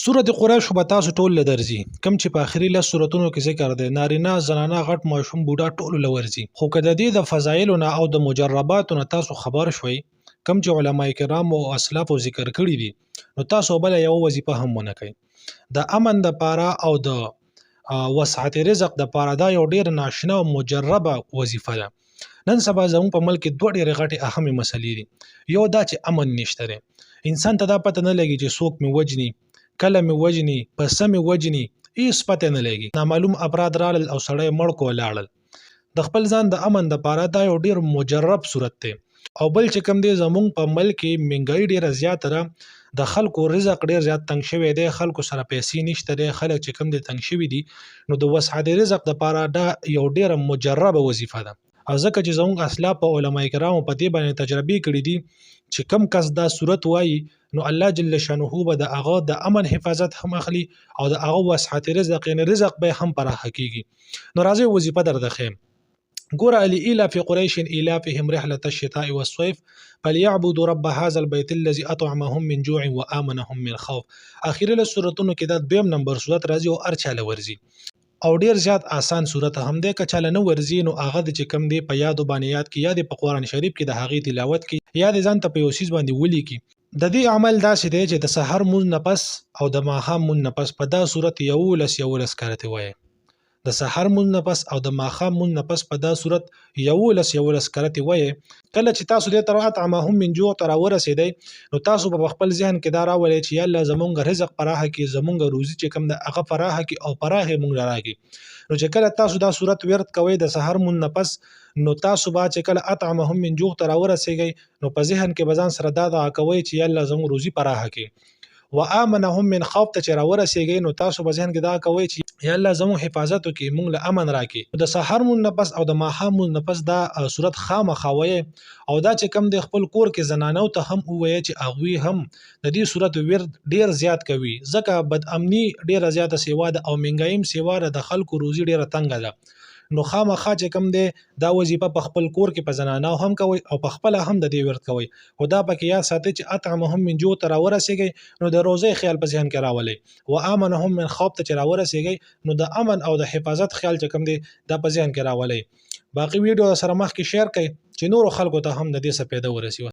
سورة قریش به تاسو ټول له درځي، کوم چې په آخري 10 سورتونو کې ذکر دی. نارینه، زنانه، غټ ماشوم، بوډا ټولو له ورځي. خو که د دې د فضایلو نه او د مجرباتو نه تاسو خبر شوئ، کوم چې علما کرام او اسلافو ذکر کړي دي، نو تاسو بل یو وظیفه هم ونه کوي. د امن د پاره او د وسعت رزق د پاره دا یو ډیر ناشنا او مجربه وظیفه ده. نن سبا زموږ په ملک کې دوه ډېرې غټې اهمې مسلې دي. یو دا چې امن نشته دی. انسان ته دا پته نه لګي چې څوک مې وجني، کله مې وجني، پسه مې وجني، هیڅ پته نه لګي. نامعلوم افراد رالل او سړی مړ کو ولاړل. د خپل ځان د امن د پاره دا یو ډیر مجرب صورت دی. او بل چې کوم دی، زموږ په ملک کې مهنګايي ډیره زیاته ده، د خلکو رزق ډیر زیات تنګ شوی دی، خلکو سره پیسې نشته دی، خلک چې کوم دی تنګ شوي دي. نو د وسعت رزق د پاره دا یو ډیره مجربه وظیفه ده. او ځکه چې زموږ اسلاف او علما کرامو په دې باندې تجربې کړي دي چې کم کس دا صورت وایي، نو الله جل شانه به د هغه د امن حفاظت هم اخلي او د هغه وسعت رزق، یعنی رزق به هم پراخه کیږي. نو راځي وظیفه درته ښیم. ګوره، لإلاف قریش إلافهم رحلة الشتاء والصيف فليعبدوا رب هذا البيت الذي أطعمهم من جوع وآمنهم من خوف. اخیری له سورتونو کې دا دویم نمبر صورت راځي او ارچاله ورځي او ډیر زیات آسان صورت هم دی. که چاله نه ورځي نو هغه د چې کم دی په یادو باندې یاد کی، یا د په قرآن شریف کې د هغې تلاوت کی، یا د ځان ته په یو څیز باندې ولیکي. د دې عمل داسې دی چې د سحر مونځ نه پس او د ماښام مونځ نه پس په دا صورت 11 کرته وایي. د سحر مونځ نه پس او د ماښام مونځ نه پس په دا صورت 11 کرته وایي. کله چې تاسو دې تر اطعمهم من جوع ته راورسېدئ، نو تاسو په خپل ذهن کې دا راولئ چې یا الله زمونږ رزق پراخه کړي، زمونږ روزي چې کوم ده هغه پراخه کړي او پراخه مونږ راکړي. نو چې کله تاسو دا صورت ورد کوئ د سحر مونځ نه پس، نو تاسو به چې کله اطعمهم من جوع ته راورسېږئ، نو په ذهن کې به ځان سره دا دعا کوئ چې یا الله زموږ روزي پراخه کړي. وآمنهم من خوف ته چې راورسېږئ، نو تاسو په ذهن کې دا کوئ چې یا الله زموږ حفاظت وکړي، مونږ له امن راکړي. د سحر مونځ نه پس او د ماښام مونځ نه پس دا صورت خامخا وایي. او دا چې کم دی خپل کور کې زنانو ته هم ووایي چې هغوی هم د دې صورت ورد ډیر زیات کوي، ځکه بد امني ډیره زیاته سیوا ده او مهنګايي هم سیوا ده، د خلکو روزي ډیره تنګه ده. نو خامخا چې کم دی دا وظیفه په خپل کور کې په زنانو هم کوي او په خپل هم د دې ورد کوي. خو دا پکې یاد ساتئ چې اطعمهم من جوع ته راورسېږئ، نو د روزۍ خیال په ذهن کې راولئ. وآمنهم من خوف ته چې راورسېږئ، نو د امن او د حفاظت خیال چې کم دی دا په ذهن کې راولئ. باقي ویډیو سره مخکې شیر کړئ چې نورو خلکو ته هم د دې څه پیدا ورسي.